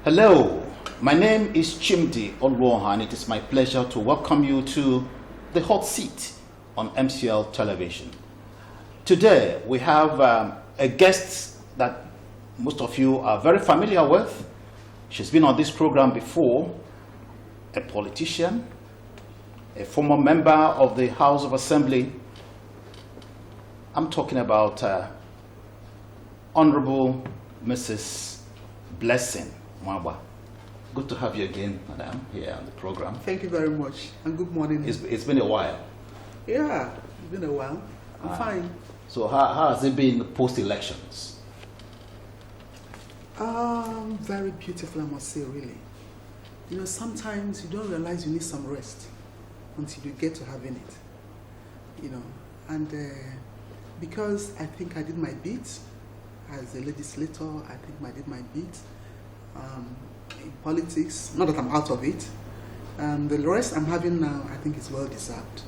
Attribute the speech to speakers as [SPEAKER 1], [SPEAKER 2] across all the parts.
[SPEAKER 1] Hello, my name is Chimdi Olwoha, and it is my pleasure to welcome you to the hot seat on MCL television. Today we have a guest that most of you are very familiar with. She's been on this program before, a politician, a former member of the House of Assembly. I'm talking about Honorable Mrs. Blessing Nwagba. Good to have you again, Madam, here on the program.
[SPEAKER 2] Thank you very much, and good morning.
[SPEAKER 1] It's been a while.
[SPEAKER 2] Yeah, it's been a while. I'm fine.
[SPEAKER 1] So how has it been post-elections?
[SPEAKER 2] Very beautiful, I must say, really. You know, sometimes you don't realize you need some rest until you get to having it. You know, and because I think I did my bit as a legislator, I think I did my bit in politics. Not that I'm out of it. The rest I'm having now, I think is well deserved.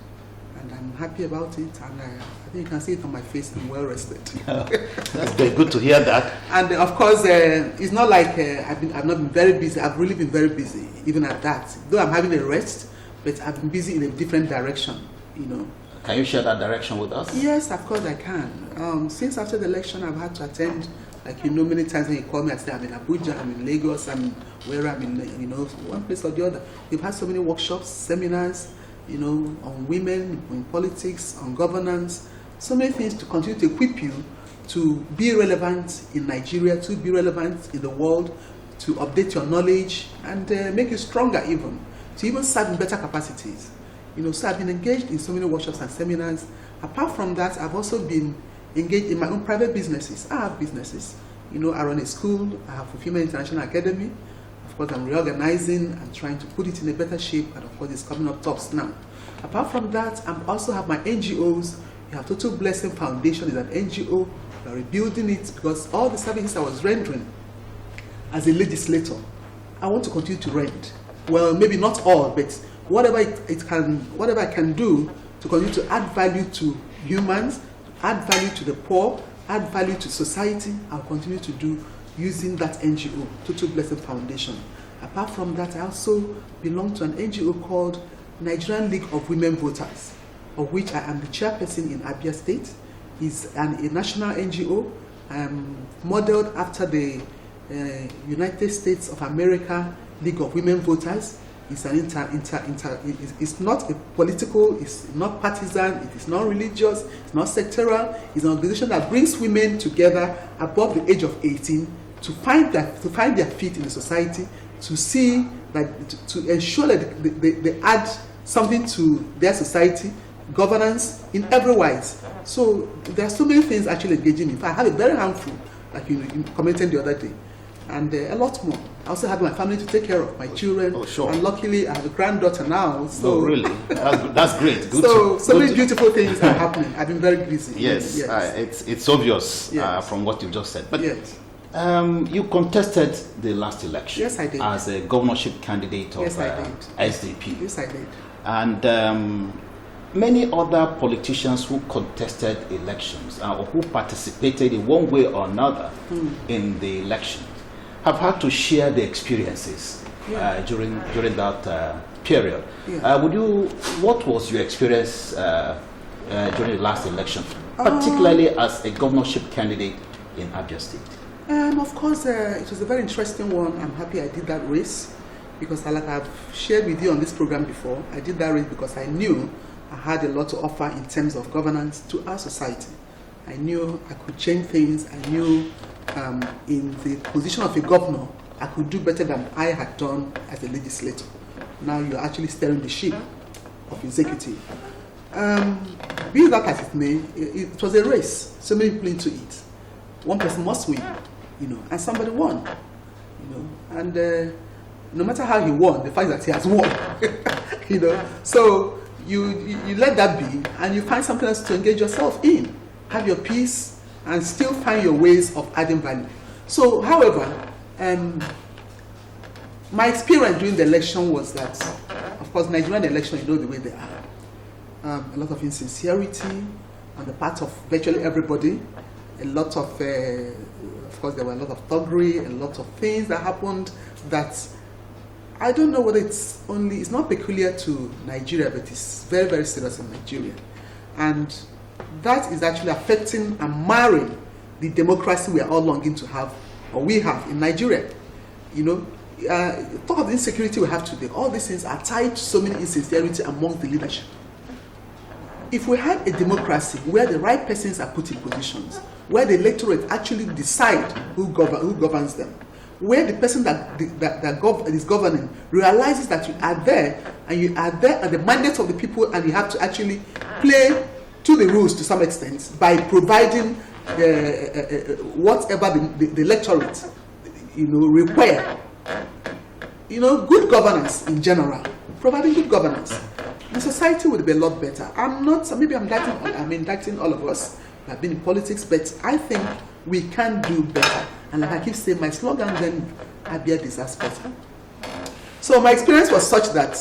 [SPEAKER 2] And I'm happy about it, and I think you can see it on my face. I'm well rested.
[SPEAKER 1] That's very good to hear that.
[SPEAKER 2] And of course, it's not like I've not been very busy. I've really been very busy, even at that. Though I'm having a rest, but I've been busy in a different direction. You know.
[SPEAKER 1] Can you share that direction with us?
[SPEAKER 2] Yes, of course I can. Since after the election, I've had to attend, like you know, many times when you call me, I say I'm in Abuja, I'm in Lagos, I'm where I'm in, you know, one place or the other. We've had so many workshops, seminars, you know, on women, on politics, on governance, so many things to continue to equip you to be relevant in Nigeria, to be relevant in the world, to update your knowledge and make you stronger even, to even serve in better capacities. You know, so I've been engaged in so many workshops and seminars. Apart from that, I've also been engaged in my own private businesses. I have businesses. You know, I run a school, I have Fulfillment International Academy. Of course, I'm reorganizing and trying to put it in a better shape, and of course, it's coming up tops now. Apart from that, I also have my NGOs. You have Total Blessing Foundation is an NGO. We are rebuilding it because all the services I was rendering as a legislator, I want to continue to render. Well, maybe not all, but whatever whatever I can do to continue to add value to humans, add value to the poor, add value to society, I'll continue to do using that NGO, Total Blessing Foundation. Apart from that, I also belong to an NGO called Nigerian League of Women Voters, of which I am the chairperson in Abia State. It's a national NGO modeled after the United States of America League of Women Voters. It's an it's not a political, it's not partisan, it is not religious, it's not sectoral. It's an organization that brings women together above the age of 18 to find their feet in the society, to see that to ensure that they add something to their society, governance in every wise. So there are so many things actually engaging me. In fact, I have a very handful, like you commented the other day, and a lot more. I also have my family to take care of, my children.
[SPEAKER 1] Oh, sure.
[SPEAKER 2] And luckily, I have a granddaughter now. So
[SPEAKER 1] oh, really? That's great. Good
[SPEAKER 2] so many beautiful things are happening. I've been very busy.
[SPEAKER 1] Yes, it's obvious from what you just said. But
[SPEAKER 2] yes.
[SPEAKER 1] You contested the last election.
[SPEAKER 2] Yes, I did.
[SPEAKER 1] As a governorship candidate of SDP.
[SPEAKER 2] Yes, I did.
[SPEAKER 1] And many other politicians who contested elections or who participated in one way or another in the election have had to share the experiences during that period. Yeah. What was your experience during the last election, particularly as a governorship candidate in Abia State?
[SPEAKER 2] Of course, it was a very interesting one. I'm happy I did that race because, like I've shared with you on this program before, I did that race because I knew I had a lot to offer in terms of governance to our society. I knew I could change things. I knew in the position of a governor, I could do better than I had done as a legislator. Now you're actually steering the ship of executive. Be that as it may, it was a race. So many people into it. One person must win, you know, and somebody won, you know, and no matter how he won, the fact that he has won, you know, so you let that be, and you find something else to engage yourself in, have your peace, and still find your ways of adding value. So, however, my experience during the election was that, of course, Nigerian election, you know the way they are. A lot of insincerity on the part of virtually everybody, a lot of of course, there were a lot of thuggery, a lot of things that happened that I don't know whether it's not peculiar to Nigeria, but it's very, very serious in Nigeria. And that is actually affecting and marring the democracy we are all longing to have, or we have in Nigeria. You know, talk of the insecurity we have today. All these things are tied to so many insincerity among the leadership. If we had a democracy where the right persons are put in positions, where the electorate actually decide who governs them, where the person that is governing realizes that you are there, and you are there at the mandate of the people, and you have to actually play to the rules to some extent by providing whatever the electorate, require. Good governance in general, providing good governance, the society would be a lot better. Maybe I'm indicting all of us who have been in politics, but I think we can do better. And like I keep saying, my slogan then, I bear disaster. So my experience was such that,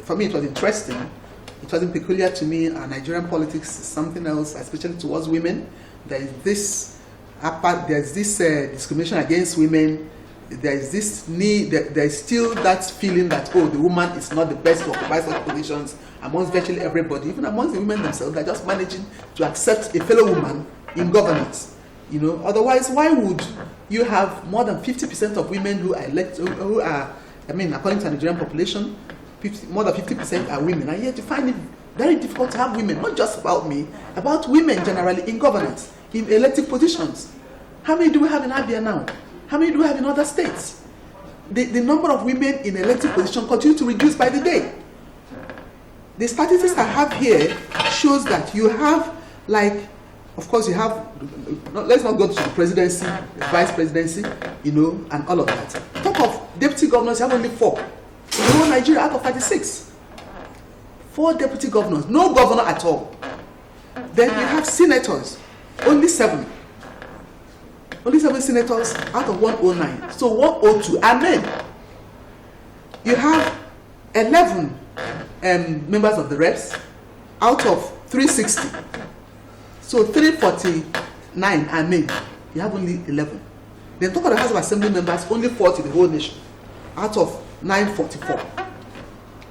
[SPEAKER 2] for me, it was interesting. It wasn't peculiar to me. Nigerian politics is something else, especially towards women. There is this discrimination against women. There is this need, there is still that feeling that, the woman is not the best to occupy such positions amongst virtually everybody. Even amongst the women themselves, they're just managing to accept a fellow woman in governance. Otherwise, why would you have more than 50% of women who are according to the Nigerian population, more than 50% are women, and yet you find it very difficult to have women, not just about me, about women generally in governance, in elected positions. How many do we have in Abia now? How many do we have in other states? The number of women in elected positions continue to reduce by the day. The statistics I have here shows that you have, of course, you have, let's not go to the presidency, the vice presidency, and all of that. Talk of deputy governors, you have only 4. In the whole Nigeria, out of 36. 4 deputy governors, no governor at all. Then you have senators, only 7. Only 7 senators out of 109. So 102 are men. You have 11 members of the reps out of 360. So 349 are men. You have only 11. Then talk about the House of Assembly members, only 40 in the whole nation out of 944.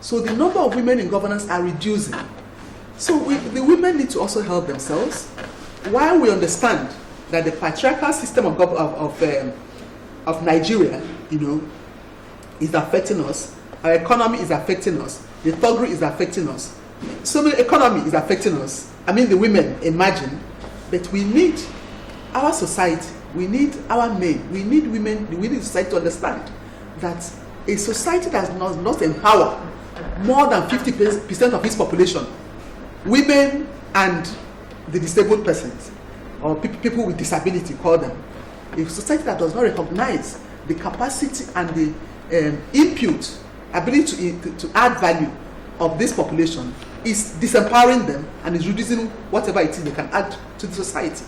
[SPEAKER 2] So the number of women in governance are reducing. So the women need to also help themselves. While we understand that the patriarchal system of Nigeria, is affecting us, our economy is affecting us, the thuggery is affecting us, so many economy is affecting us. The women, imagine, but we need our society, we need our men, we need women, we need society to understand that a society that does not empower more than 50% of its population, women and the disabled persons, or people with disability, call them, a society that does not recognize the capacity and the input, ability to add value of this population, is disempowering them and is reducing whatever it is they can add to the society.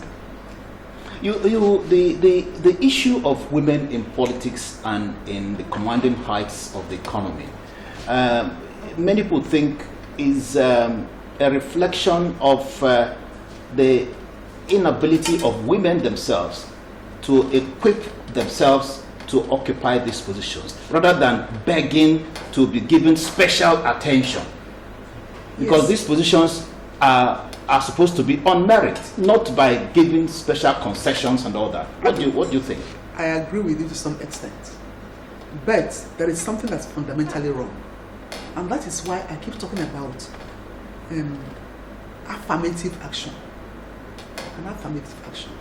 [SPEAKER 1] The issue of women in politics and in the commanding heights of the economy, many people think is a reflection of the inability of women themselves to equip themselves to occupy these positions, rather than begging to be given special attention. Because
[SPEAKER 2] Yes.
[SPEAKER 1] these positions are supposed to be on merit, not by giving special concessions and all that. What do you think?
[SPEAKER 2] I agree with you to some extent. But there is something that's fundamentally wrong. And that is why I keep talking about affirmative action. An affirmative action.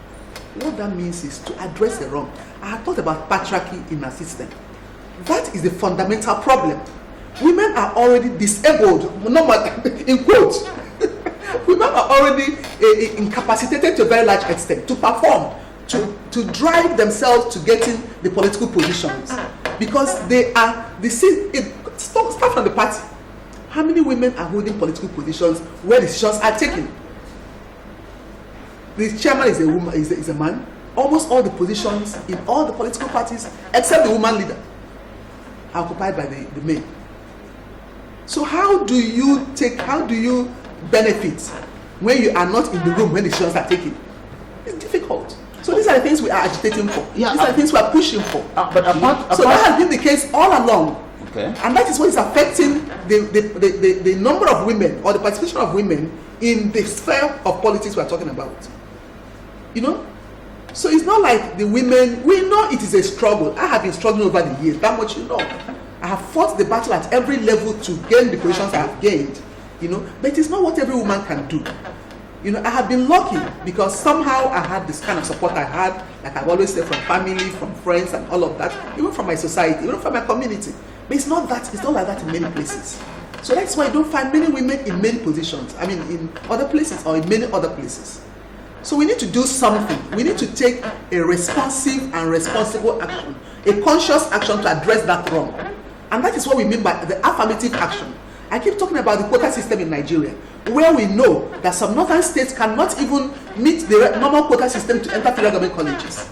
[SPEAKER 2] What that means is to address the wrong. I have talked about patriarchy in our system. That is the fundamental problem. Women are already disabled, in quotes. Women are already incapacitated to a very large extent to perform, to drive themselves to getting the political positions, because they are start from the party. How many women are holding political positions where decisions are taken? The chairman is a woman, is a man. Almost all the positions in all the political parties, except the woman leader, are occupied by the men. So how do you benefit when you are not in the room when decisions are taken? It's difficult. So these are the things we are agitating for.
[SPEAKER 1] Yeah,
[SPEAKER 2] these are the things we are pushing for.
[SPEAKER 1] But apart,
[SPEAKER 2] so that has been the case all along.
[SPEAKER 1] okay.
[SPEAKER 2] And that is what is affecting the number of women or the participation of women in the sphere of politics we are talking about. You know? So it's not like the women, we know it is a struggle. I have been struggling over the years, that much you know. I have fought the battle at every level to gain the positions I have gained. You know, but it's not what every woman can do. You know, I have been lucky because somehow I had this kind of support I had, like I've always said, from family, from friends and all of that, even from my society, even from my community. But it's not like that in many places. So that's why you don't find many women in many positions. I mean, in other places or in many other places. So we need to do something. We need to take a responsive and responsible action, a conscious action to address that wrong. And that is what we mean by the affirmative action. I keep talking about the quota system in Nigeria, where we know that some northern states cannot even meet the normal quota system to enter federal government colleges.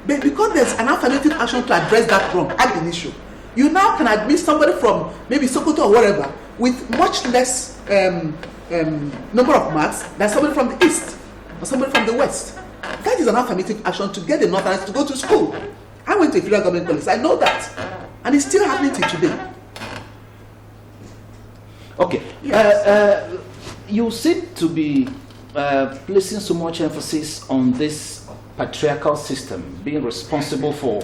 [SPEAKER 2] But because there's an affirmative action to address that wrong at the issue, you now can admit somebody from maybe Sokoto or whatever with much less number of marks than somebody from the east or somebody from the west. That is an affirmative action to get the northerners to go to school. I went to a federal government college, I know that. And it's still happening till today.
[SPEAKER 1] Okay.
[SPEAKER 2] Yes.
[SPEAKER 1] You seem to be placing so much emphasis on this patriarchal system being responsible for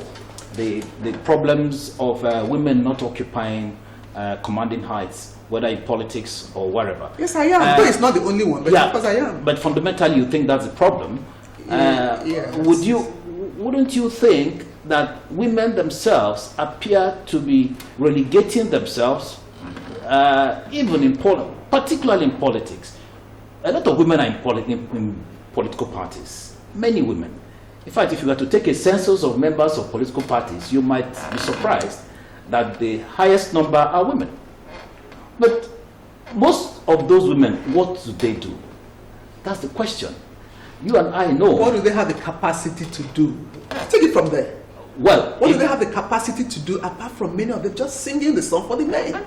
[SPEAKER 1] the problems of women not occupying commanding heights, whether in politics or wherever.
[SPEAKER 2] Yes, I am. Though it's not the only one, but
[SPEAKER 1] yeah,
[SPEAKER 2] because I am.
[SPEAKER 1] But fundamentally, you think that's the problem.
[SPEAKER 2] Yes.
[SPEAKER 1] Wouldn't you think that women themselves appear to be relegating themselves, even in particularly in politics? A lot of women are in political parties. Many women. In fact, if you were to take a census of members of political parties, you might be surprised that the highest number are women. But most of those women, what do they do? That's the question. You and I know.
[SPEAKER 2] What do they have the capacity to do? Take it from there.
[SPEAKER 1] Well,
[SPEAKER 2] what do they have the capacity to do apart from many of them just singing the song for the men?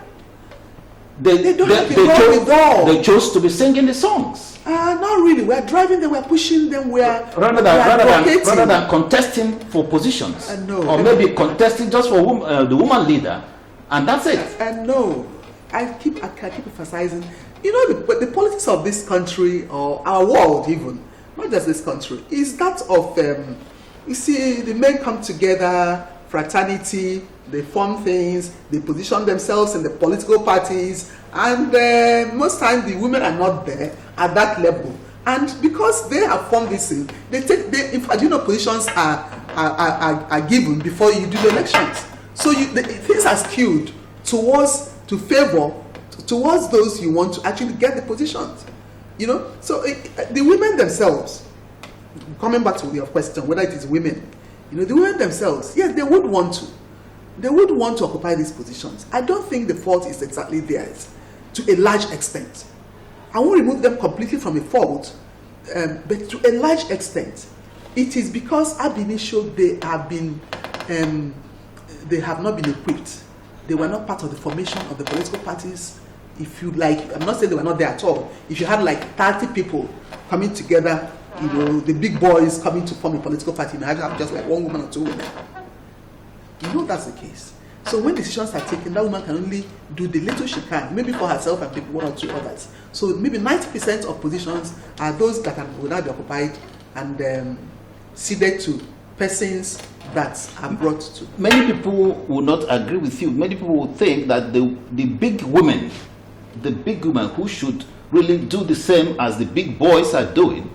[SPEAKER 1] They chose to be singing the songs.
[SPEAKER 2] Not really. We are driving them, we are pushing them,
[SPEAKER 1] rather than contesting for positions.
[SPEAKER 2] No.
[SPEAKER 1] Or maybe contesting just for the woman leader, and that's it.
[SPEAKER 2] No. I keep emphasizing, you know, the politics of this country or our world even, not just this country, is that of you see, the men come together, fraternity, they form things, they position themselves in the political parties, and most times the women are not there at that level. And because they have formed this thing, in fact, you know, positions are given before you do the elections. So things are skewed towards those you want to actually get the positions. You know, so the women themselves, coming back to your question, whether it is women, you know, the women themselves, yes, they would want to occupy these positions. I don't think the fault is exactly theirs to a large extent. I won't remove them completely from a fault, but to a large extent, it is because ab initio they have not been equipped. They were not part of the formation of the political parties. If you like, I'm not saying they were not there at all. If you had like 30 people coming together, you know, the big boys coming to form a political party, you have just like one woman or two women. You know that's the case. So when decisions are taken, that woman can only do the little she can, maybe for herself and maybe one or two others. So maybe 90% of positions are those that will now be occupied and ceded to persons that are brought to.
[SPEAKER 1] Many people will not agree with you. Many people will think that the big women who should really do the same as the big boys are doing,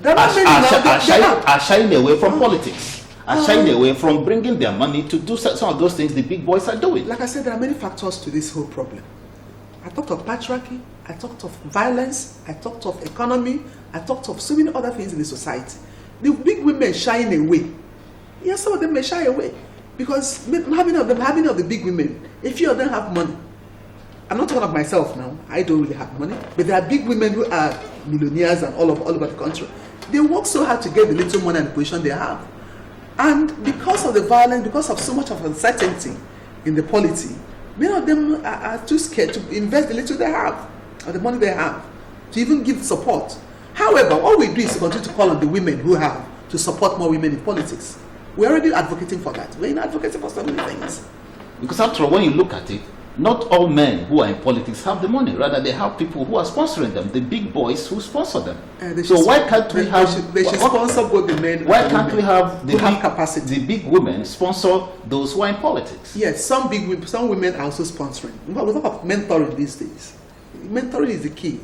[SPEAKER 1] are shying away from politics, are shying away from bringing their money to do some of those things the big boys are doing.
[SPEAKER 2] Like I said, there are many factors to this whole problem. I talked of patriarchy, I talked of violence, I talked of economy, I talked of so many other things in the society. The big women shying away. Yes, some of them may shy away because how many of the big women, a few of them have money. I'm not talking of myself now. I don't really have money, but there are big women who are millionaires and all over the country. They work so hard to get the little money and the position they have, and because of the violence, because of so much of uncertainty in the polity, many of them are too scared to invest the little they have or the money they have to even give support. However, all we do is continue to call on the women who have to support more women in politics. We're already advocating for that. We're advocating for so many things.
[SPEAKER 1] Because after all, when you look at it, not all men who are in politics have the money. Rather, they have people who are sponsoring them, the big boys who sponsor them. So why can't we have...
[SPEAKER 2] They should sponsor both the men
[SPEAKER 1] Why
[SPEAKER 2] and
[SPEAKER 1] can't
[SPEAKER 2] women
[SPEAKER 1] we have
[SPEAKER 2] who have capacity?
[SPEAKER 1] The big women sponsor those who are in politics?
[SPEAKER 2] Yes, some women are also sponsoring. We talk about mentoring these days. Mentoring is the key.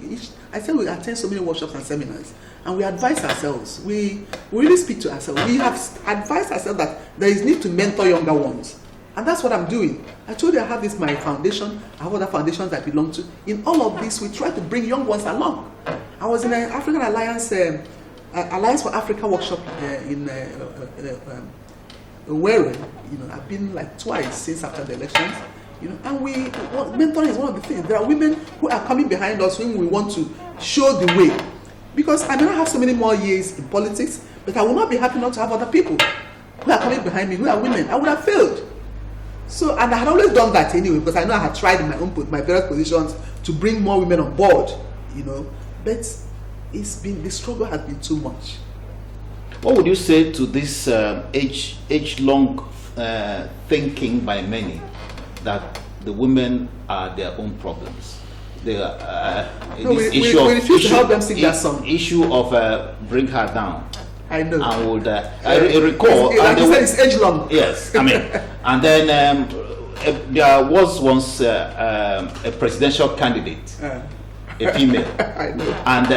[SPEAKER 2] I say we attend so many workshops and seminars, and we advise ourselves. We really speak to ourselves. We have advised ourselves that there is need to mentor younger ones. And that's what I'm doing. I told you I have this my foundation. I have other foundations I belong to. In all of this, we try to bring young ones along. I was in an African Alliance for Africa workshop in Owerri. I've been like twice since after the elections. And mentoring is one of the things. There are women who are coming behind us when we want to show the way. Because I may not have so many more years in politics, but I will not be happy not to have other people who are coming behind me, who are women. I would have failed. So, and I had always done that anyway, because I know I had tried in my various positions to bring more women on board, but the struggle has been too much.
[SPEAKER 1] What would you say to this age-long thinking by many that the women are their own problems? We refuse to help them sing that song. Issue of bring her down.
[SPEAKER 2] I know.
[SPEAKER 1] I would. I recall.
[SPEAKER 2] Like you said, it's age long.
[SPEAKER 1] Yes, I mean, and then there was once a presidential candidate, a female,
[SPEAKER 2] I know.
[SPEAKER 1] And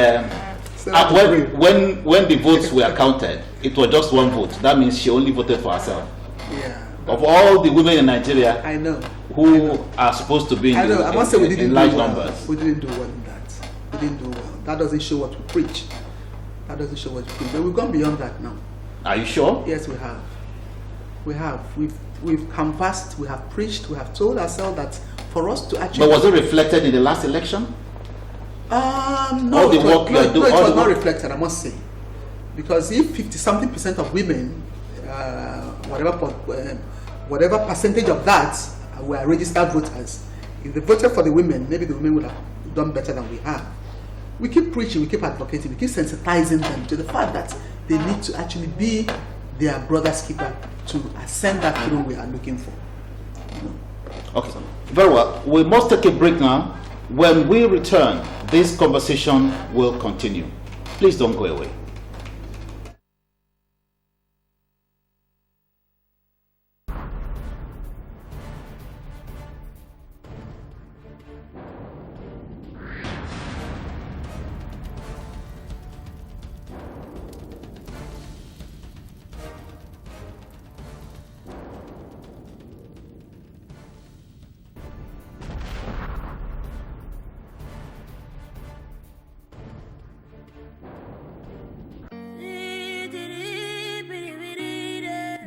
[SPEAKER 1] when the votes were counted, it was just one vote. That means she only voted for herself.
[SPEAKER 2] Yeah.
[SPEAKER 1] Of all the women in Nigeria,
[SPEAKER 2] I know,
[SPEAKER 1] who are supposed to be in large numbers,
[SPEAKER 2] we didn't do well in that. We didn't do well. That doesn't show what we preach. That doesn't show what we preach. But we've gone beyond that now.
[SPEAKER 1] Are you sure?
[SPEAKER 2] Yes, we have. We have. We've canvassed. We have preached. We have told ourselves that for us to actually.
[SPEAKER 1] But was it reflected in the last election?
[SPEAKER 2] No, it was not reflected, I must say, because if 50-something% of women, whatever percentage of that were registered voters, if they voted for the women, maybe the women would have done better than we have. We keep preaching, we keep advocating, we keep sensitizing them to the fact that they need to actually be their brother's keeper to ascend that throne we are looking for.
[SPEAKER 1] Okay, very well. We must take a break now. When we return, this conversation will continue. Please don't go away.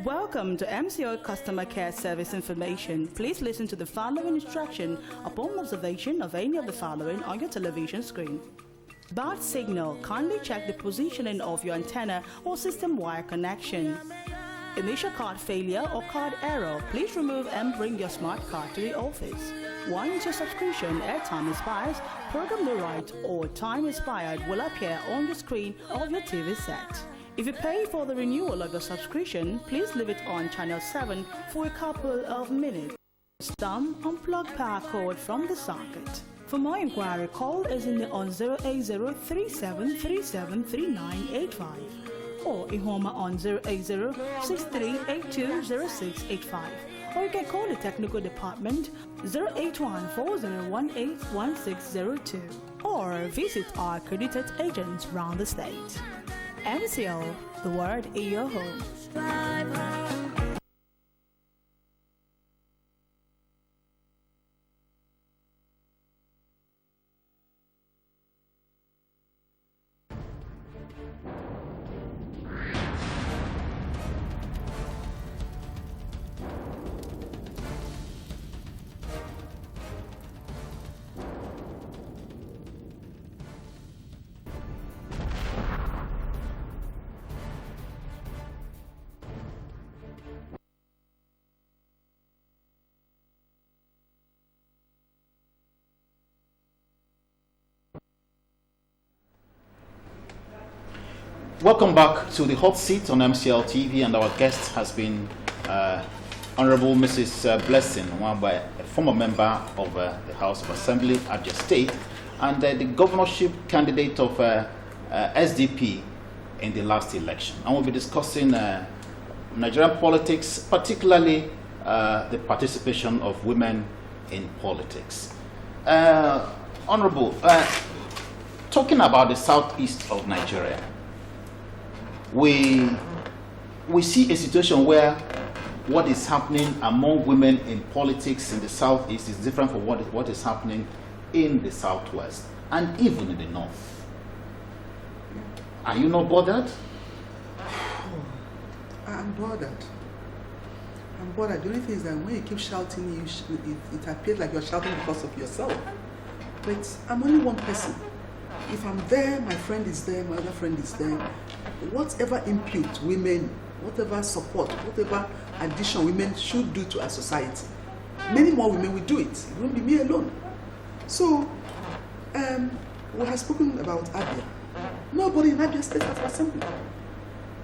[SPEAKER 3] Welcome to MCL Customer Care Service Information. Please listen to the following instruction upon observation of any of the following on your television screen. Bad signal, kindly check the positioning of your antenna or system wire connection. Initial card failure or card error, please remove and bring your smart card to the office. Once your subscription airtime expires, program no right or time expired will appear on the screen of your TV set. If you pay for the renewal of your subscription, please leave it on channel 7 for a couple of minutes. Unplug power cord from the socket. For more inquiry, call us on 08037373985 or Ihoma on 08063820685. Or you can call the technical department 08140181602 or visit our accredited agents around the state. MCL, the word in your home.
[SPEAKER 1] Welcome back to the hot seat on MCLtv, and our guest has been Honorable Mrs. Blessing Nwagba, a former member of the House of Assembly at your state, and the governorship candidate of SDP in the last election. And we'll be discussing Nigerian politics, particularly the participation of women in politics. Honorable, talking about the southeast of Nigeria, we see a situation where what is happening among women in politics in the southeast is different from what is happening in the southwest and even in the north. Are you not bothered?
[SPEAKER 2] I'm bothered. I'm bothered. The only thing is that when you keep shouting, it appears like you're shouting because of yourself. But I'm only one person. If I'm there, my friend is there, my other friend is there. Whatever input women, whatever support, whatever addition women should do to our society, many more women will do it. It won't be me alone. So, we have spoken about Abia. Nobody in Abia State has assembly.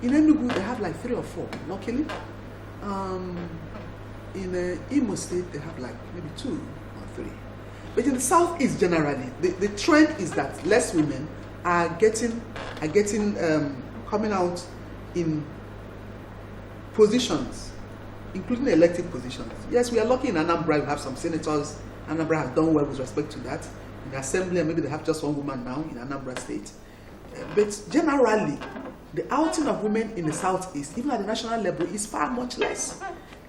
[SPEAKER 2] In Enugu, they have like 3 or 4, luckily. In Imo State, they have like maybe 2 or 3. But in the southeast generally, the trend is that less women are coming out in positions, including elected positions. Yes, we are lucky in Anambra, we have some senators. Anambra has done well with respect to that. In the assembly, maybe they have just 1 woman now in Anambra State. But generally, the outing of women in the southeast, even at the national level, is far much less.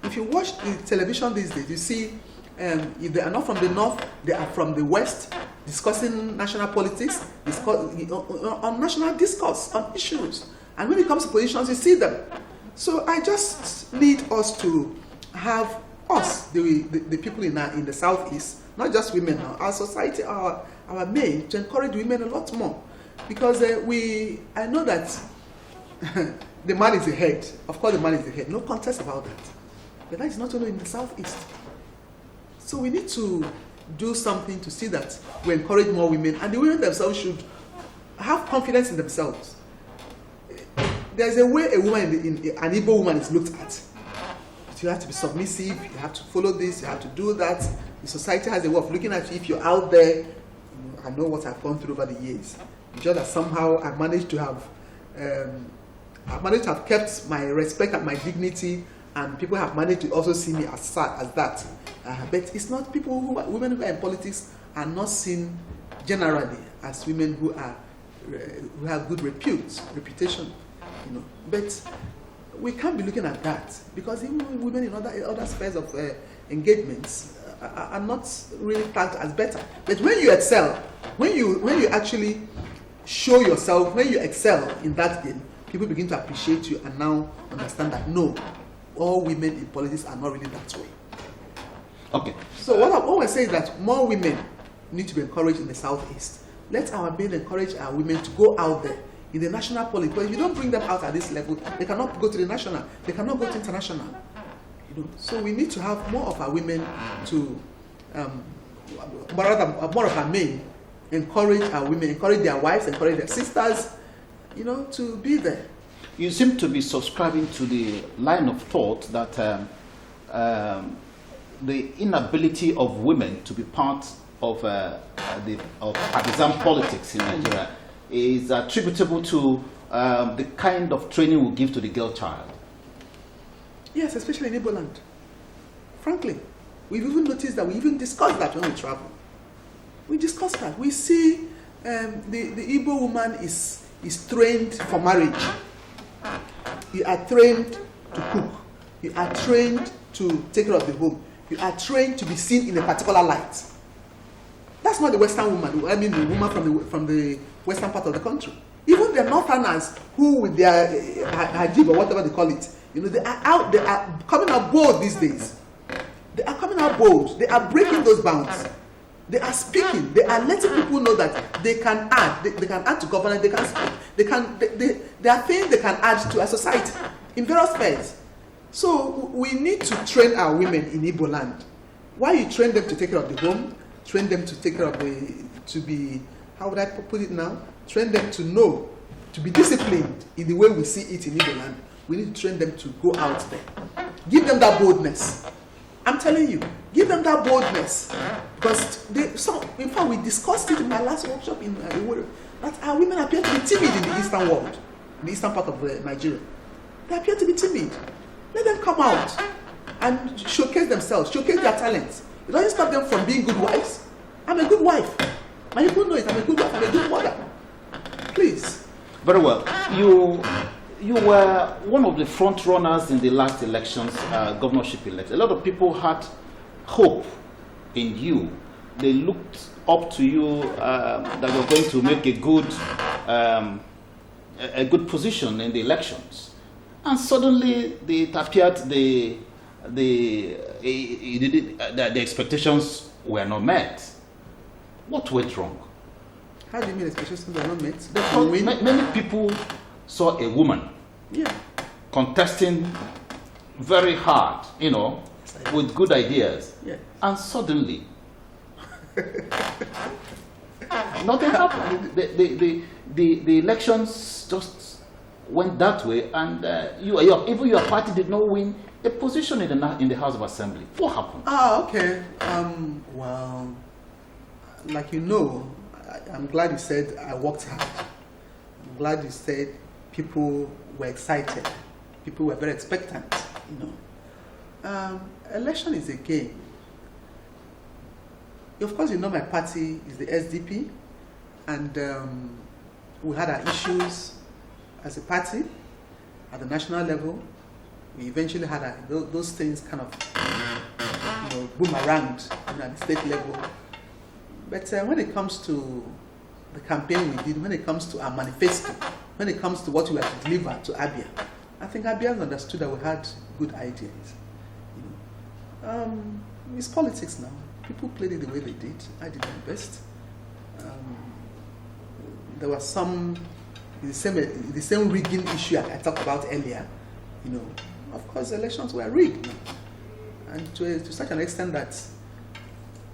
[SPEAKER 2] If you watch the television these days, you see if they are not from the north, they are from the west, discussing national politics, on national discourse, on issues. And when it comes to positions, you see them. So I just need us to have the people in the southeast, not just women, our society, our men, to encourage women a lot more. Because I know that the man is the head. Of course, the man is the head. No contest about that. But that is not only in the southeast. So we need to do something to see that we encourage more women, and the women themselves should have confidence in themselves. There's a way a woman, an Igbo woman is looked at. But you have to be submissive, you have to follow this, you have to do that. The society has a way of looking at you if you're out there. I know what I've gone through over the years. It's just that somehow I managed to have kept my respect and my dignity, and people have managed to also see me as that. But it's not women who are in politics are not seen generally as women who have good reputation, But we can't be looking at that, because even women in other spheres of engagements are not really tagged as better. But when you excel, when you actually show yourself, when you excel in that game, people begin to appreciate you and now understand that no, all women in politics are not really that way.
[SPEAKER 1] Okay.
[SPEAKER 2] So what we're saying is that more women need to be encouraged in the southeast. Let our men encourage our women to go out there in the national politics. But if you don't bring them out at this level, they cannot go to the national, they cannot go to international. So we need to have more of our women to, more of our men encourage our women, encourage their wives, encourage their sisters, to be there.
[SPEAKER 1] You seem to be subscribing to the line of thought that the inability of women to be part of partisan politics in Nigeria is attributable to the kind of training we give to the girl child.
[SPEAKER 2] Yes, especially in Igbo land. Frankly, we've even noticed that we even discuss that when we travel. We discuss that. We see the Igbo woman is trained for marriage. You are trained to cook. You are trained to take care of the home. You are trained to be seen in a particular light. That's not the Western woman. I mean the woman from the western part of the country. Even the Northerners who with their hajib or whatever they call it, they are out. They are coming out bold these days. They are coming out bold. They are breaking those bounds. They are speaking. They are letting people know that they can add. They can add to governance. They can speak. They are things they can add to a society in various spheres. So we need to train our women in Igbo land. Why you train them to take care of the home, train them to take care of how would I put it now? Train them to know to be disciplined in the way we see it in Igbo land, we need to train them to go out there. Give them that boldness. I'm telling you, give them that boldness. Because in fact, we discussed it in my last workshop in Iworu, that our women appear to be timid in the eastern world, in the eastern part of Nigeria. They appear to be timid. Let them come out and showcase themselves, showcase their talents. It doesn't stop them from being good wives. I'm a good wife. My people know it. I'm a good wife. I'm a good mother. Please.
[SPEAKER 1] Very well. You were one of the front runners in the last elections, governorship election. A lot of people had hope in you. They looked up to you that you're going to make a good position in the elections, and suddenly it appeared the expectations were not met. What went wrong?
[SPEAKER 2] How do you mean expectations were not met?
[SPEAKER 1] Because many people saw a woman contesting very hard, with good ideas, and suddenly nothing happened. The elections just went that way, and even your party did not win a position in the House of Assembly. What happened?
[SPEAKER 2] Okay. Well, like I'm glad you said I worked hard. I'm glad you said people were excited. People were very expectant. Election is a game. Of course, my party is the SDP, and we had our issues as a party at the national level. We eventually had those things kind of boomeranged at the state level. But when it comes to the campaign we did, when it comes to our manifesto, when it comes to what we have to deliver to Abia, I think Abians understood that we had good ideas. It's politics now. People played it the way they did. I did my best. There was the same rigging issue I talked about earlier. Of course, elections were rigged, and to such an extent that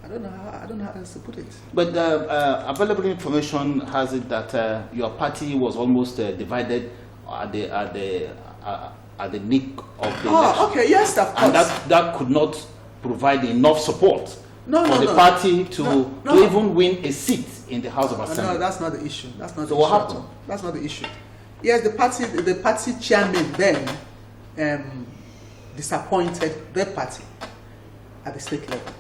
[SPEAKER 2] I don't know how else to put it. But
[SPEAKER 1] available information has it that your party was almost divided at the nick of the election.
[SPEAKER 2] Okay, yes, of course.
[SPEAKER 1] And that could not provide enough support for the party to even win a seat in the House of Assembly.
[SPEAKER 2] No, that's not the issue. That's not.
[SPEAKER 1] So what happened?
[SPEAKER 2] That's not the issue. Yes, the party chairman then disappointed their party at the state level.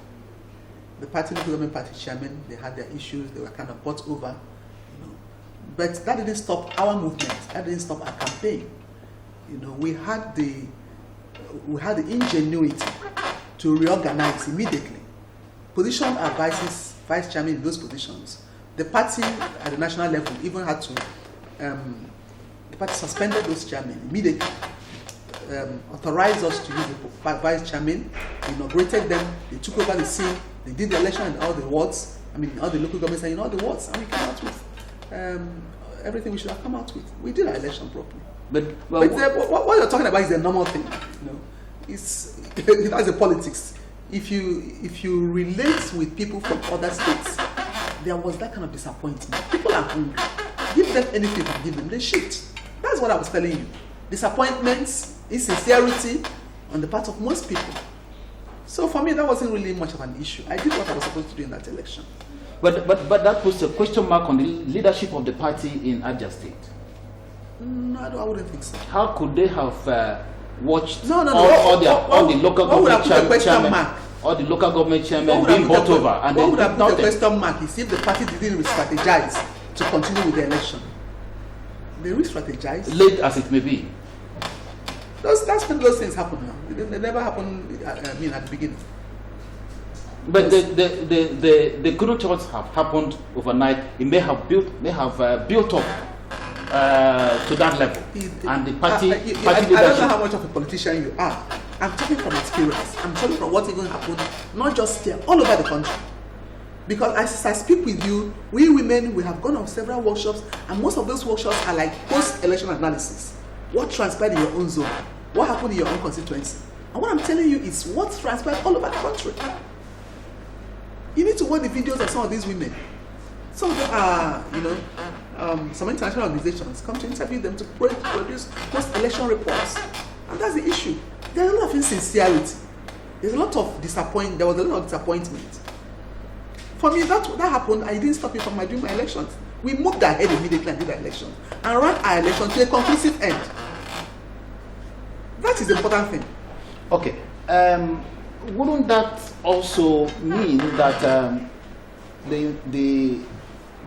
[SPEAKER 2] The local government party chairman, they had their issues. They were kind of bought over, But that didn't stop our movement. That didn't stop our campaign. We had the ingenuity to reorganize immediately. Position our vice chairman in those positions. The party at the national level even had to. The party suspended those chairmen immediately. Authorized us to use the vice chairman, inaugurated them, they took over the scene, they did the election in all the wards, all the local governments and in all the wards, and we came out with everything we should have come out with. We did our election properly. But what you're talking about is a normal thing. That's the politics. If you relate with people from other states, there was that kind of disappointment. People are hungry. Give them anything and give them the shit. That's what I was telling you. Disappointments, insincerity on the part of most people. So for me, that wasn't really much of an issue. I did what I was supposed to do in that election.
[SPEAKER 1] But that puts a question mark on the leadership of the party in Abia State.
[SPEAKER 2] No, I wouldn't think so.
[SPEAKER 1] How could they have watched all the local government chairmen? All the local government chairmen being bought over, and
[SPEAKER 2] what would have put the question mark is if the party didn't re-strategize to continue with the election. They re-strategize.
[SPEAKER 1] Late as it may be.
[SPEAKER 2] That's when those things happen now. They never happen. At the beginning.
[SPEAKER 1] But the couldn't just have happened overnight. It may have built up to that level. And the party leadership.
[SPEAKER 2] I don't know how much of a politician you are. I'm talking from experience. I'm talking from what even happened, not just here, all over the country. Because as I speak with you, we women, we have gone on several workshops, and most of those workshops are like post-election analysis. What transpired in your own zone? What happened in your own constituency? And what I'm telling you is what transpired all over the country. You need to watch the videos of some of these women. Some of them are, some international organizations come to interview them to produce post-election reports. And that's the issue. There's a lot of insincerity. There's a lot of disappointment. There was a lot of disappointment. For me, that happened, and it didn't stop me from doing my elections. We moved ahead immediately and did our elections and ran our election to a conclusive end. That is the important thing.
[SPEAKER 1] Okay. Wouldn't that also mean that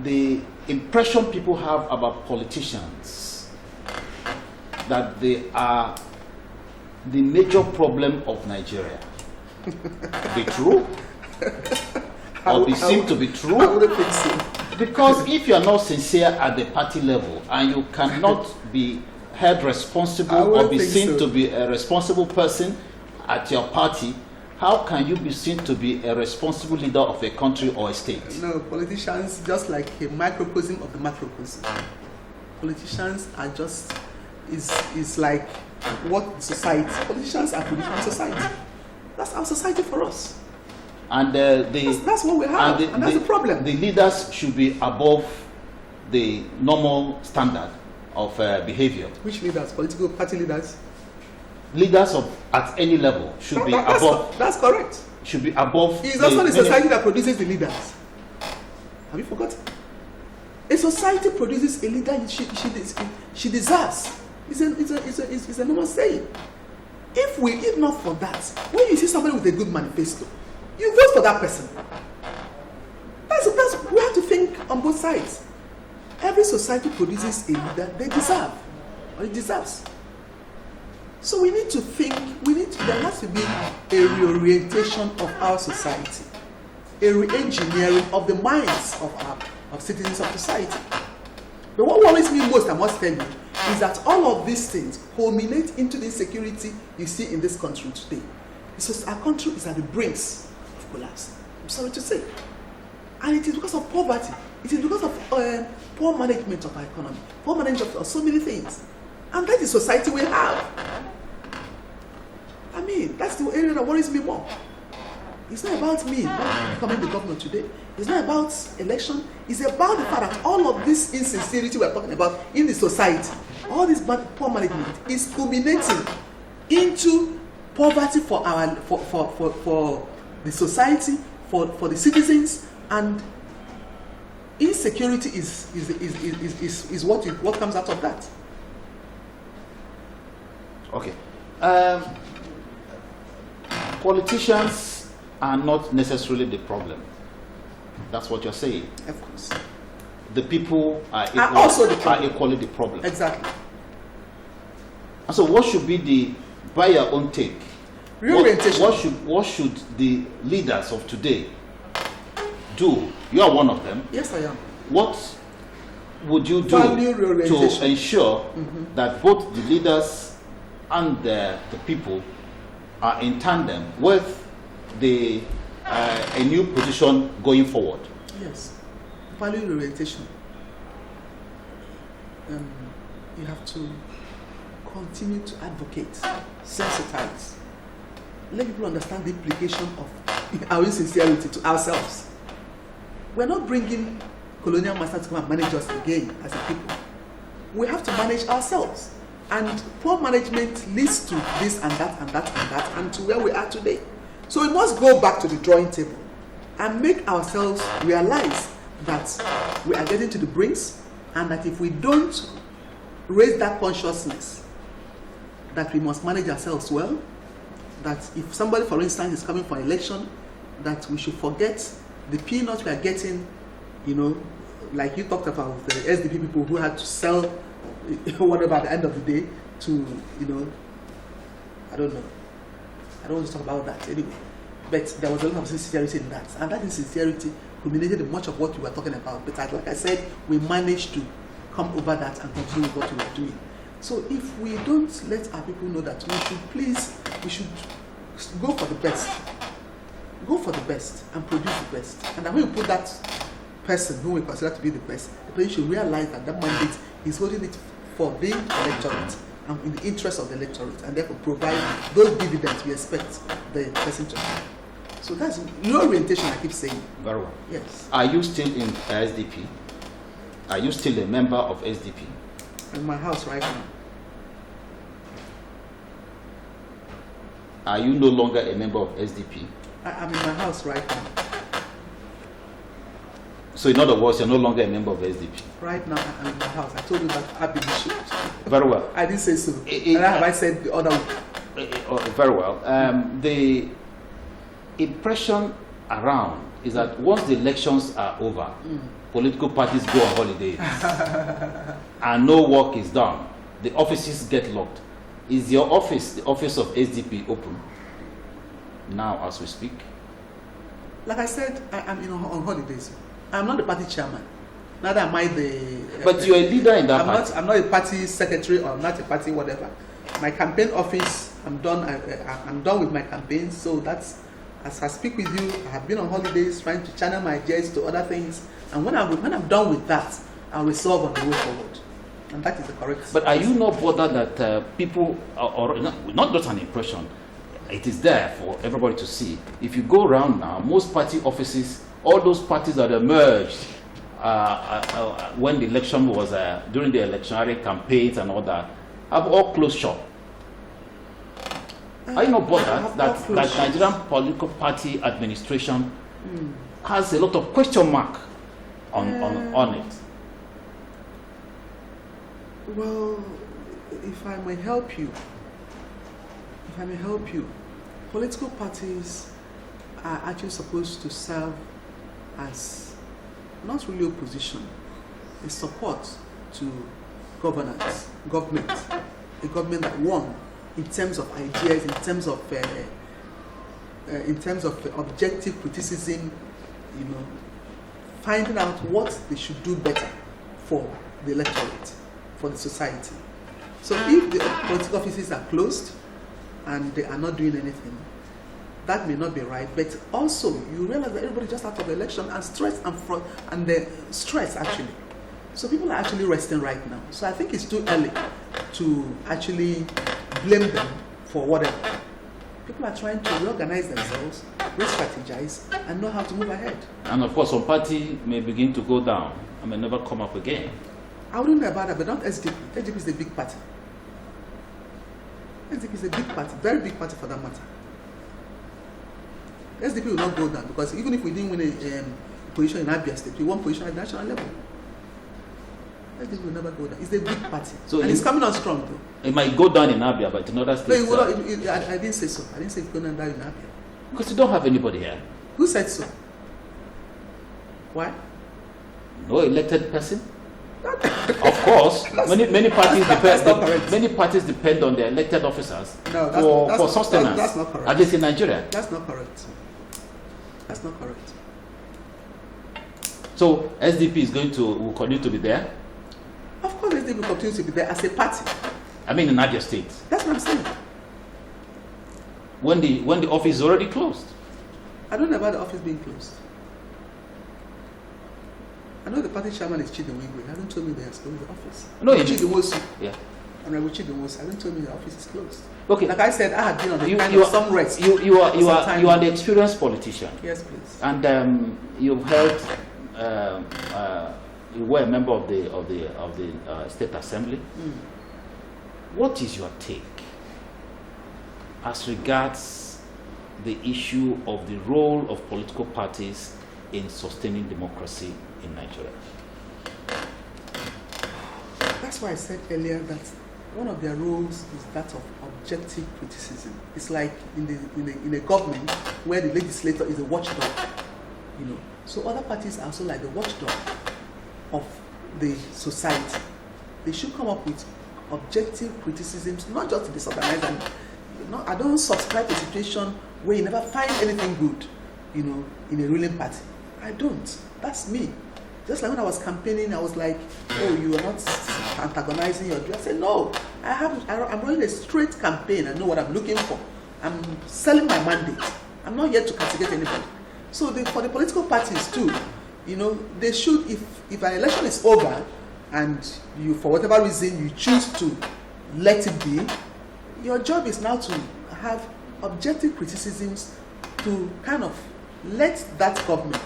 [SPEAKER 1] the impression people have about politicians, that they are the major problem of Nigeria, be true? Or be seen to be true?
[SPEAKER 2] I wouldn't think so.
[SPEAKER 1] Because if you are not sincere at the party level and you cannot be held responsible or be seen to be a responsible person at your party, how can you be seen to be a responsible leader of a country or a state?
[SPEAKER 2] No, politicians just like a microcosm of the macrocosm. Politicians are just is like what society. Politicians are producing society. That's our society for us.
[SPEAKER 1] And
[SPEAKER 2] that's what we have, and that's the problem.
[SPEAKER 1] The leaders should be above the normal standard of behavior.
[SPEAKER 2] Which leaders? Political party leaders?
[SPEAKER 1] Leaders at any level should be above.
[SPEAKER 2] That's correct.
[SPEAKER 1] Should be above.
[SPEAKER 2] It's also the society that produces the leaders. Have you forgotten? A society produces a leader she deserves. It's a normal saying. If not for that, when you see somebody with a good manifesto, you vote for that person. We have to think on both sides. Every society produces a leader they deserve, or it deserves. So we need to think, there has to be a reorientation of our society, a re-engineering of the minds of citizens of society. But what worries me most, I must tell you, is that all of these things culminate into the insecurity you see in this country today. Because our country is at the brinks of collapse. I'm sorry to say. And it is because of poverty. It is because of poor management of our economy, poor management of so many things. And that is society we have. I mean, that's the area that worries me more. It's not about me becoming the governor today. It's not about election. It's about the fact that all of this insincerity we're talking about in the society, all this poor management is culminating into poverty for the society, for the citizens, and insecurity is what comes out of that.
[SPEAKER 1] Okay. Politicians are not necessarily the problem. That's what you're saying.
[SPEAKER 2] Of course.
[SPEAKER 1] The people are equally the problem.
[SPEAKER 2] Exactly.
[SPEAKER 1] And so what should be the, by your own take,
[SPEAKER 2] reorientation.
[SPEAKER 1] What should the leaders of today do? You are one of them.
[SPEAKER 2] Yes, I am.
[SPEAKER 1] What would you do to ensure that both the leaders and the people are in tandem with a new position going forward?
[SPEAKER 2] Yes. Value reorientation. You have to continue to advocate, sensitize, let people understand the implication of our insincerity to ourselves. We're not bringing colonial masters to come and manage us again as a people. We have to manage ourselves. And poor management leads to this and that and that and that and to where we are today. So we must go back to the drawing table and make ourselves realize that we are getting to the brinks, and that if we don't raise that consciousness that we must manage ourselves well, that if somebody, for instance, is coming for election, that we should forget the peanuts we are getting, like you talked about the SDP people who had to sell whatever at the end of the day to, I don't know. I don't want to talk about that anyway. But there was a lot of sincerity in that. And that insincerity culminated in much of what we were talking about. But like I said, we managed to come over that and continue with what we were doing. So if we don't let our people know that we should go for the best. Go for the best and produce the best. And then when we put that person who we consider to be the best, the person should realize that that mandate is holding it for the electorate and in the interest of the electorate, and therefore provide those dividends we expect the person to have. So that's your orientation, I keep saying.
[SPEAKER 1] Very well.
[SPEAKER 2] Yes.
[SPEAKER 1] Are you still in SDP? Are you still a member of SDP?
[SPEAKER 2] In my house right now.
[SPEAKER 1] Are you no longer a member of SDP?
[SPEAKER 2] I'm in my house right now.
[SPEAKER 1] So in other words, you're no longer a member of SDP?
[SPEAKER 2] Right now, I'm in my house. I told you that I've been issued.
[SPEAKER 1] Very well.
[SPEAKER 2] I didn't say so. And have I said the other way?
[SPEAKER 1] Very well. The impression around is that once the elections are over, political parties go on holidays and no work is done. The offices get locked. Is your office, the office of SDP, open now as we speak?
[SPEAKER 2] Like I said, I'm on holidays. I'm not the party chairman. Neither am I the...
[SPEAKER 1] But you're a leader in that party.
[SPEAKER 2] I'm not a party secretary or I'm not a party whatever. My campaign office, I'm done with my campaign. So that's, as I speak with you, I have been on holidays trying to channel my ideas to other things. And when I'm done with that, I'll resolve on the way forward. And that is the correct.
[SPEAKER 1] But are you not bothered that people, or not just an impression, it is there for everybody to see. If you go around now, most party offices, all those parties that emerged when the election was, during the electionary campaigns and all that, have all closed shop. Are you not bothered that Nigerian political party administration has a lot of question mark on it?
[SPEAKER 2] Well, if I may help you, political parties are actually supposed to serve as not really opposition, a support to government, a government that won in terms of ideas, in terms of objective criticism, finding out what they should do better for the electorate, for the society. So if the political offices are closed and they are not doing anything, that may not be right. But also, you realize that everybody just out of the election and stress and the stress actually. So people are actually resting right now. So I think it's too early to actually blame them for whatever. People are trying to reorganize themselves, re-strategize, and know how to move ahead.
[SPEAKER 1] And of course, some party may begin to go down and may never come up again.
[SPEAKER 2] I wouldn't know about that, but not SDP. SDP is a big party. SDP is a big party, very big party for that matter. SDP will not go down because even if we didn't win a position in Abia State, we won position at national level. SDP will never go down. It's a big party. So and it's coming on strong though.
[SPEAKER 1] It might go down in Abia, but in other states.
[SPEAKER 2] No, I didn't say so. I didn't say it's going down in Abia.
[SPEAKER 1] Because you don't have anybody here.
[SPEAKER 2] Who said so? Why?
[SPEAKER 1] No elected person. Of course, many parties depend on their elected officers for sustenance.
[SPEAKER 2] That's not correct.
[SPEAKER 1] At least in Nigeria.
[SPEAKER 2] That's not correct. That's not correct.
[SPEAKER 1] So SDP will continue to be there.
[SPEAKER 2] Of course, SDP will continue to be there as a party.
[SPEAKER 1] I mean, in Niger State.
[SPEAKER 2] That's what I'm saying.
[SPEAKER 1] When the office is already closed.
[SPEAKER 2] I don't know about the office being closed. I know the party chairman is Chidinwigwe. He hasn't told me they have closed the office.
[SPEAKER 1] No,
[SPEAKER 2] Chidinwosu.
[SPEAKER 1] Yeah.
[SPEAKER 2] And I will Chidinwosu. He hasn't told me the office is closed.
[SPEAKER 1] Okay.
[SPEAKER 2] Like I said, I have been on the some rest.
[SPEAKER 1] You are the experienced politician.
[SPEAKER 2] Yes, please.
[SPEAKER 1] And you've held. You were a member of the State Assembly. What is your take as regards the issue of the role of political parties in sustaining democracy in Nigeria?
[SPEAKER 2] That's why I said earlier that one of their roles is that of objective criticism. It's like in a government where the legislator is a watchdog, So other parties are also like the watchdog of the society. They should come up with objective criticisms, not just to disorganize. And I don't subscribe to a situation where you never find anything good, in a ruling party. I don't. That's me. Just like when I was campaigning, I was like, "Oh, you are not antagonizing your." I said, "No, I'm running a straight campaign. I know what I'm looking for. I'm selling my mandate. I'm not here to castigate anybody." So for the political parties too, they should, if an election is over and you, for whatever reason, you choose to let it be, your job is now to have objective criticisms to kind of let that government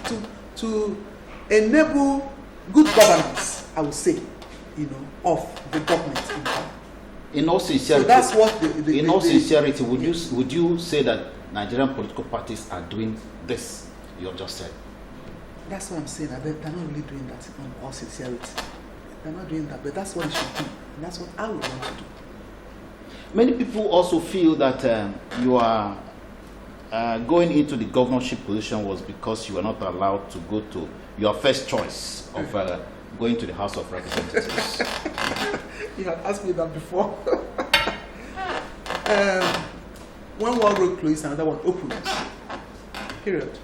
[SPEAKER 2] to enable good governance, I would say, of the government in power.
[SPEAKER 1] In all sincerity,
[SPEAKER 2] so that's what
[SPEAKER 1] sincerity, would you say that Nigerian political parties are doing this you have just said?
[SPEAKER 2] That's what I'm saying. They're not really doing that in all sincerity. They're not doing that, but that's what they should do, and that's what I would want to do.
[SPEAKER 1] Many people also feel that you are going into the governorship position was because you were not allowed to go to your first choice of going to the House of Representatives.
[SPEAKER 2] You had asked me that before. When one road closed, another one opened. Period.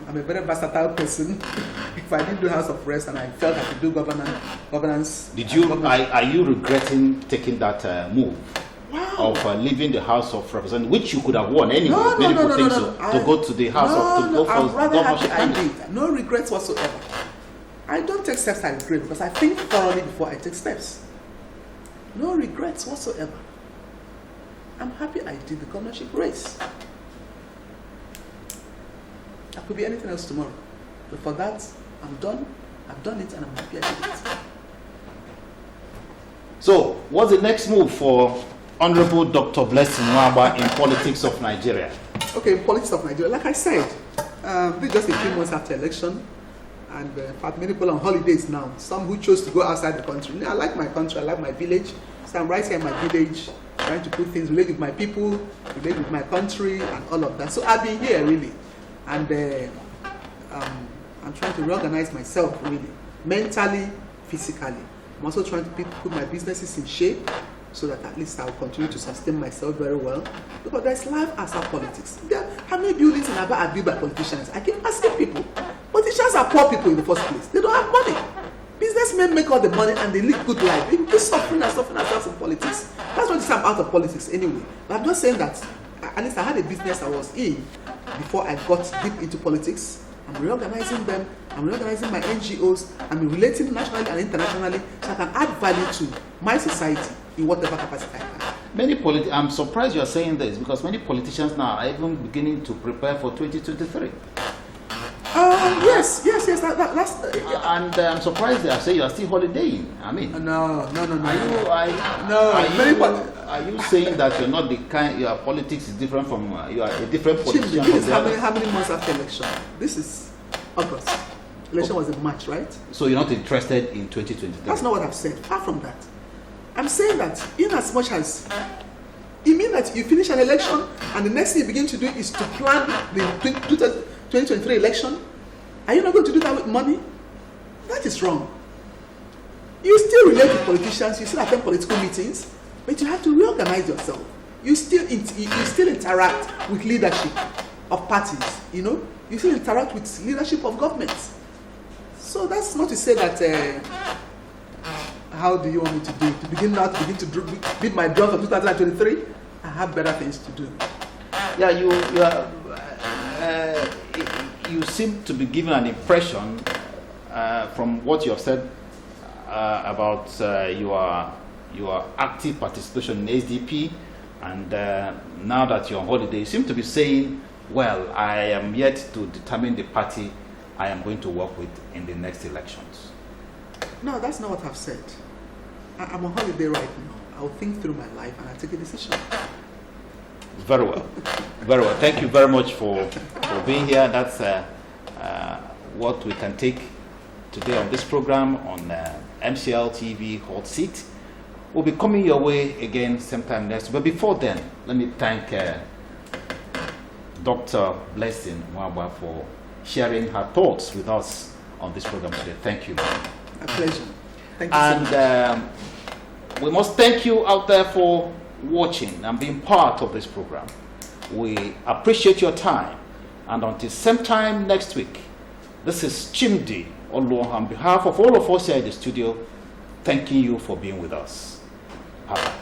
[SPEAKER 2] I'm a very versatile person. If I didn't do House of Rest and I felt I could do governance.
[SPEAKER 1] Are you regretting taking that move? Wow. Of leaving the House of Representatives, which you could have won anyway?
[SPEAKER 2] No.
[SPEAKER 1] To go to the House of to go
[SPEAKER 2] I'm
[SPEAKER 1] for
[SPEAKER 2] rather happy
[SPEAKER 1] governorship.
[SPEAKER 2] I did. No regrets whatsoever. I don't take steps I regret because I think thoroughly before I take steps. No regrets whatsoever. I'm happy I did the governorship race. I could be anything else tomorrow. But for that, I'm done. I've done it and I'm happy I did it.
[SPEAKER 1] So, what's the next move for Honorable Dr. Blessing Nwagba in politics of Nigeria?
[SPEAKER 2] Okay, in politics of Nigeria, like I said, this is just a few months after election. And in fact, many people on holidays now. Some who chose to go outside the country. I like my country, I like my village. So I'm right here in my village, trying to put things, relate with my people, relate with my country, and all of that. So I've been here, really. And I'm trying to reorganize myself, really. Mentally, physically. I'm also trying to put my businesses in shape so that at least I'll continue to sustain myself very well. Because there's life outside politics. How many buildings in Aba are built by politicians? I keep asking people. Politicians are poor people in the first place. They don't have money. Businessmen make all the money and they live good life. People keep suffering ourselves in politics. That's why I'm out of politics anyway. But I'm not saying that. At least I had a business I was in before I got deep into politics. I'm reorganizing them. I'm reorganizing my NGOs. I'm relating nationally and internationally so I can add value to my society in whatever capacity I can.
[SPEAKER 1] I'm surprised you are saying this because many politicians now are even beginning to prepare for 2023.
[SPEAKER 2] Yes. That's.
[SPEAKER 1] And I'm surprised they are saying you are still holidaying. I mean,
[SPEAKER 2] no.
[SPEAKER 1] Are you saying that you're not the kind? Your politics is different from you are a different politician?
[SPEAKER 2] This is how many months after election? This is August. Election was in March, right?
[SPEAKER 1] So you're not interested in 2023?
[SPEAKER 2] That's not what I've said. Far from that, I'm saying that in as much as it means that you finish an election and the next thing you begin to do is to plan the 2023 election. Are you not going to do that with money? That is wrong. You still relate with politicians, you still attend political meetings, but you have to reorganize yourself. You still interact with leadership of parties, you still interact with leadership of governments. So that's not to say that how do you want me to do it? To begin to beat my drum for 2023? I have better things to do.
[SPEAKER 1] Yeah, you seem to be given an impression from what you have said about your active participation in SDP, and now that you're on holiday, you seem to be saying, well, I am yet to determine the party I am going to work with in the next elections.
[SPEAKER 2] No, that's not what I've said. I'm on holiday right now. I'll think through my life and I'll take a decision.
[SPEAKER 1] Very well. Very well. Thank you very much for being here. That's what we can take today on this program on MCLtv Hot Seat. We'll be coming your way again sometime next. But before then, let me thank Dr. Blessing Nwagba for sharing her thoughts with us on this program today. Thank you.
[SPEAKER 2] My pleasure. Thank you so much.
[SPEAKER 1] And we must thank you out there for watching and being part of this program. We appreciate your time. And until same time next week, this is Chimdi Oluo on behalf of all of us here in the studio, thanking you for being with us. Bye-bye.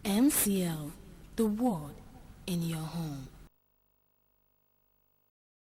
[SPEAKER 4] MCL, the world in your home.